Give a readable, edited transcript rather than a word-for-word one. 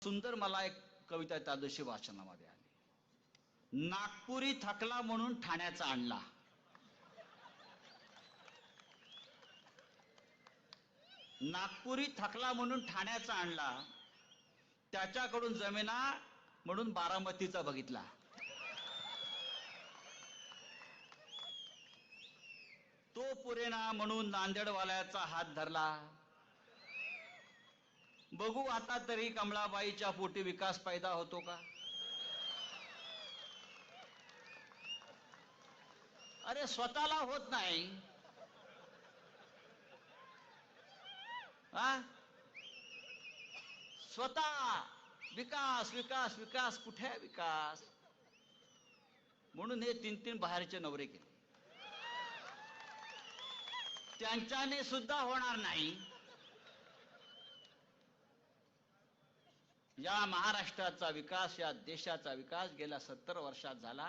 सुंदर मला एक कविता त्या दिवशी वाचनामध्ये आली. नागपुरी थकला म्हणून ठाण्याचा आणला. नागपुरी थकला म्हणून ठाण्याचा आणला, त्याच्याकडून जमिना म्हणून बारामतीचा बघितला. तो पुरेना म्हणून नांदेडवाल्याचा हात धरला. बघू आता तरी कमळाबाईच्या पोटी विकास पैदा होतो का. अरे स्वतःला होत नाही, स्वतः विकास विकास विकास कुठे आहे विकास. म्हणून हे 3-3 बाहेरचे नवरे केले. त्यांच्याने सुद्धा होणार नाही. या महाराष्ट्राचा विकास, या देशाचा विकास गेल्या 70 वर्षात झाला.